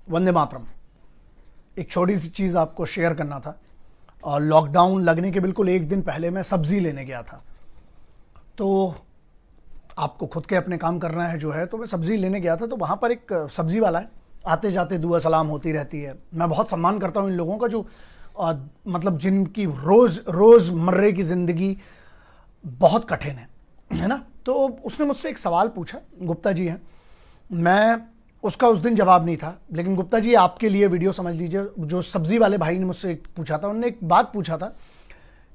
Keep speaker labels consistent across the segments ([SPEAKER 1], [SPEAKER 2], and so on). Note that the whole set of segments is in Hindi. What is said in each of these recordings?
[SPEAKER 1] वंदे मातरम। एक छोटी सी चीज़ आपको शेयर करना था। और लॉकडाउन लगने के बिल्कुल एक दिन पहले मैं सब्ज़ी लेने गया था। तो आपको खुद के अपने काम करना है जो है, तो मैं सब्ज़ी लेने गया था। तो वहाँ पर एक सब्ज़ी वाला है, आते जाते दुआ सलाम होती रहती है। मैं बहुत सम्मान करता हूँ इन लोगों का जो मतलब जिनकी रोज़मर्रे की ज़िंदगी बहुत कठिन है ना। तो उसने मुझसे एक सवाल पूछा, गुप्ता जी हैं, मैं उसका उस दिन जवाब नहीं था, लेकिन गुप्ता जी आपके लिए वीडियो समझ लीजिए। जो सब्जी वाले भाई ने मुझसे पूछा था, उन्होंने एक बात पूछा था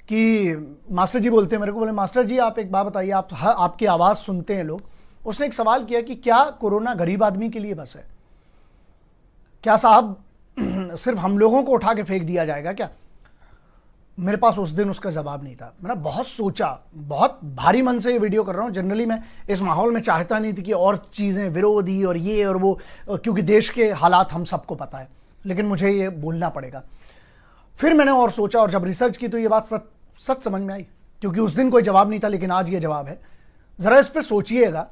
[SPEAKER 1] कि मास्टर जी बोलते हैं मेरे को, बोले मास्टर जी आप एक बात बताइए, आपकी आवाज़ सुनते हैं लोग। उसने एक सवाल किया कि क्या कोरोना गरीब आदमी के लिए बस है? क्या साहब सिर्फ हम लोगों को उठा के फेंक दिया जाएगा क्या? मेरे पास उस दिन उसका जवाब नहीं था। मैंने बहुत सोचा, बहुत भारी मन से ये वीडियो कर रहा हूँ। जनरली मैं इस माहौल में चाहता नहीं थी कि और चीज़ें विरोधी और ये और वो, क्योंकि देश के हालात हम सबको पता है, लेकिन मुझे ये बोलना पड़ेगा। फिर मैंने और सोचा और जब रिसर्च की तो ये बात सच समझ में आई, क्योंकि उस दिन कोई जवाब नहीं था लेकिन आज ये जवाब है। ज़रा इस पर सोचिएगा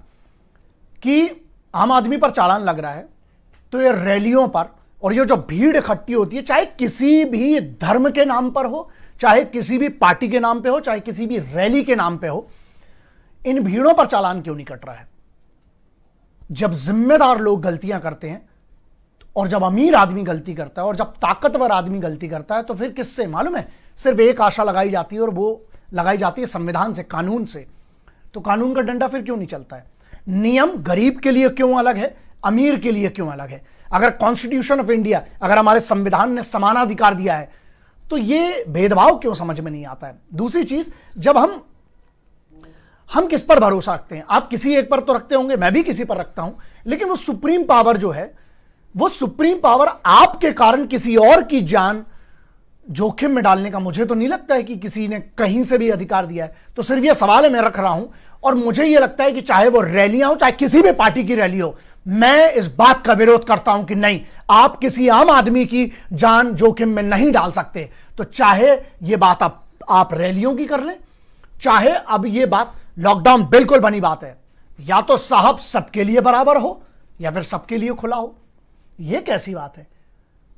[SPEAKER 1] कि आम आदमी पर चालान लग रहा है, तो ये रैलियों पर और ये जो भीड़ इकट्ठी होती है, चाहे किसी भी धर्म के नाम पर हो, चाहे किसी भी पार्टी के नाम पे हो, चाहे किसी भी रैली के नाम पे हो, इन भीड़ों पर चालान क्यों नहीं कट रहा है? जब जिम्मेदार लोग गलतियां करते हैं और जब अमीर आदमी गलती करता है और जब ताकतवर आदमी गलती करता है, तो फिर किससे मालूम है? सिर्फ एक आशा लगाई जाती है और वो लगाई जाती है संविधान से, कानून से। तो कानून का डंडा फिर क्यों नहीं चलता है? नियम गरीब के लिए क्यों अलग है, अमीर के लिए क्यों अलग है? अगर कॉन्स्टिट्यूशन ऑफ इंडिया, अगर हमारे संविधान ने समानाधिकार दिया है, तो ये भेदभाव क्यों समझ में नहीं आता है? दूसरी चीज, जब हम किस पर भरोसा रखते हैं? आप किसी एक पर तो रखते होंगे, मैं भी किसी पर रखता हूं, लेकिन वो सुप्रीम पावर जो है, वो सुप्रीम पावर आपके कारण किसी और की जान जोखिम में डालने का मुझे तो नहीं लगता है कि किसी ने कहीं से भी अधिकार दिया है। तो सिर्फ ये सवाल है, मैं रख रहा हूं। और मुझे ये लगता है कि चाहे वो रैलियां हो, चाहे किसी भी पार्टी की रैली हो, मैं इस बात का विरोध करता हूं कि नहीं, आप किसी आम आदमी की जान जोखिम में नहीं डाल सकते। तो चाहे ये बात आप रैलियों की कर लें, चाहे अब ये बात लॉकडाउन बिल्कुल बनी बात है, या तो साहब सबके लिए बराबर हो या फिर सबके लिए खुला हो। ये कैसी बात है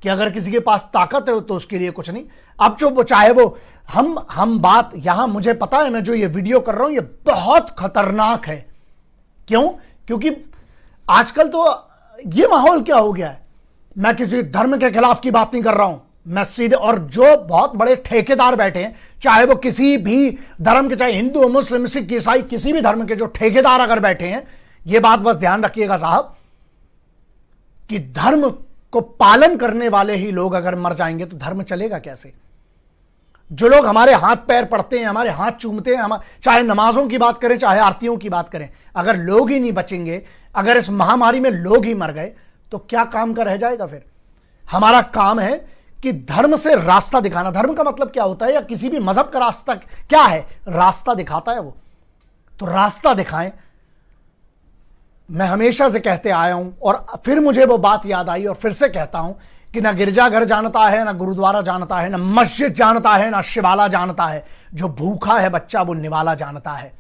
[SPEAKER 1] कि अगर किसी के पास ताकत है तो उसके लिए कुछ नहीं। अब जो वो चाहे वो हम बात यहां, मुझे पता है मैं जो ये वीडियो कर रहा हूं ये बहुत खतरनाक है। क्यों? क्योंकि आजकल तो ये माहौल क्या हो गया है, मैं किसी धर्म के खिलाफ की बात नहीं कर रहा हूं, मैं सीधे, और जो बहुत बड़े ठेकेदार बैठे हैं, चाहे वो किसी भी धर्म के, चाहे हिंदू मुस्लिम सिख ईसाई, किसी भी धर्म के जो ठेकेदार अगर बैठे हैं, ये बात बस ध्यान रखिएगा साहब कि धर्म को पालन करने वाले ही लोग अगर मर जाएंगे तो धर्म चलेगा कैसे? जो लोग हमारे हाथ पैर पड़ते हैं, हमारे हाथ चूमते हैं, हम चाहे नमाजों की बात करें, चाहे आरतियों की बात करें, अगर लोग ही नहीं बचेंगे, अगर इस महामारी में लोग ही मर गए, तो क्या काम का रह जाएगा फिर? हमारा काम है कि धर्म से रास्ता दिखाना। धर्म का मतलब क्या होता है, या किसी भी मजहब का रास्ता क्या है? रास्ता दिखाता है वो। तो रास्ता दिखाएं। मैं हमेशा से कहते आया हूं और फिर मुझे वो बात याद आई और फिर से कहता हूं कि ना गिरजाघर जानता है, ना गुरुद्वारा जानता है, ना मस्जिद जानता है, ना शिवाला जानता है। जो भूखा है बच्चा वो निवाला जानता है।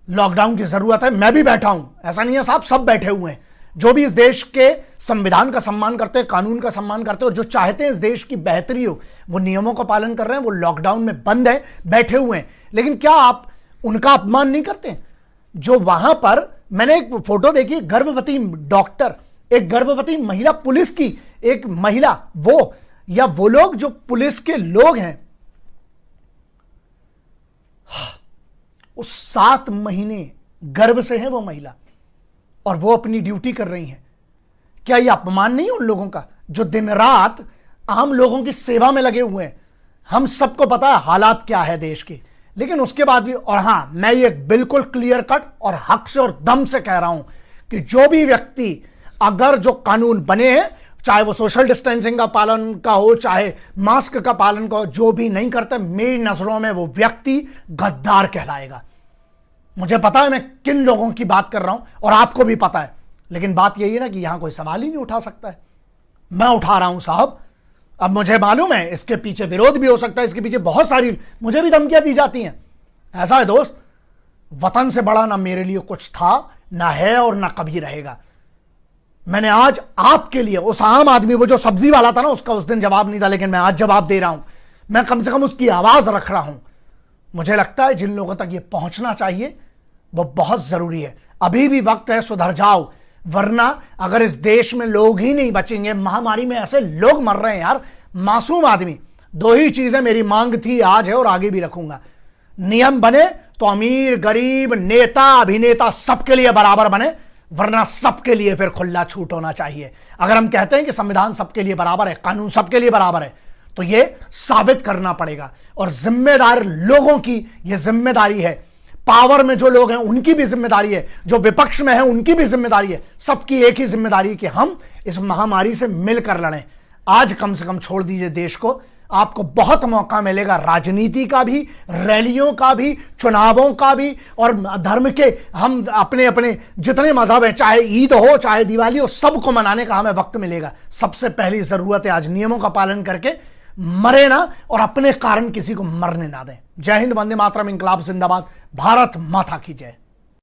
[SPEAKER 1] लॉकडाउन की जरूरत है, मैं भी बैठा हूं, ऐसा नहीं है साहब, सब बैठे हुए हैं जो भी इस देश के संविधान का सम्मान करते हैं, कानून का सम्मान करते हैं और जो चाहते हैं इस देश की बेहतरी हो, वो नियमों का पालन कर रहे हैं, वो लॉकडाउन में बंद है, बैठे हुए हैं। लेकिन क्या आप उनका अपमान नहीं करते हैं? जो वहां पर, मैंने एक फोटो देखी, गर्भवती डॉक्टर, एक गर्भवती महिला पुलिस की एक महिला, वो या वो लोग जो पुलिस के लोग हैं, उस 7 महीने गर्भ से है वो महिला और वो अपनी ड्यूटी कर रही हैं। क्या ये अपमान नहीं है उन लोगों का जो दिन रात आम लोगों की सेवा में लगे हुए हैं? हम सबको पता है हालात क्या है देश के, लेकिन उसके बाद भी, और हां, मैं ये बिल्कुल क्लियर कट और हक से और दम से कह रहा हूं कि जो भी व्यक्ति, अगर जो कानून बने हैं, चाहे वो सोशल डिस्टेंसिंग का पालन का हो, चाहे मास्क का पालन का हो, जो भी नहीं करता, मेरी नजरों में वो व्यक्ति गद्दार कहलाएगा। मुझे पता है मैं किन लोगों की बात कर रहा हूं और आपको भी पता है, लेकिन बात यही है ना कि यहां कोई सवाल ही नहीं उठा सकता है। मैं उठा रहा हूं साहब। अब मुझे मालूम है इसके पीछे विरोध भी हो सकता है, इसके पीछे बहुत सारी मुझे भी धमकियां दी जाती हैं। ऐसा है दोस्त, वतन से बड़ा ना मेरे लिए कुछ था, ना है और ना कभी रहेगा। मैंने आज आपके लिए, उस आम आदमी, वो जो सब्जी वाला था ना, उसका उस दिन जवाब नहीं था, लेकिन मैं आज जवाब दे रहा हूं। मैं कम से कम उसकी आवाज रख रहा हूं। मुझे लगता है जिन लोगों तक ये पहुंचना चाहिए वो बहुत जरूरी है। अभी भी वक्त है, सुधर जाओ, वरना अगर इस देश में लोग ही नहीं बचेंगे, महामारी में ऐसे लोग मर रहे हैं यार, मासूम आदमी। दो ही चीजें मेरी मांग थी, आज है और आगे भी रखूंगा। नियम बने तो अमीर गरीब नेता अभिनेता सबके लिए बराबर बने, वरना सबके लिए फिर खुला छूट होना चाहिए। अगर हम कहते हैं कि संविधान सबके लिए बराबर है, कानून सबके लिए बराबर है, तो यह साबित करना पड़ेगा। और जिम्मेदार लोगों की यह जिम्मेदारी है, पावर में जो लोग हैं उनकी भी जिम्मेदारी है, जो विपक्ष में है उनकी भी जिम्मेदारी है, सबकी एक ही जिम्मेदारी है कि हम इस महामारी से मिलकर लड़ें। आज कम से कम छोड़ दीजिए देश को। आपको बहुत मौका मिलेगा राजनीति का भी, रैलियों का भी, चुनावों का भी, और धर्म के हम अपने अपने जितने मजहब हैं, चाहे ईद हो चाहे दिवाली हो, सबको मनाने का हमें वक्त मिलेगा। सबसे पहली जरूरत है आज नियमों का पालन करके मरे ना, और अपने कारण किसी को मरने ना दें। जय हिंद, वंदे मातरम, इंकलाब जिंदाबाद, भारत माता की जय।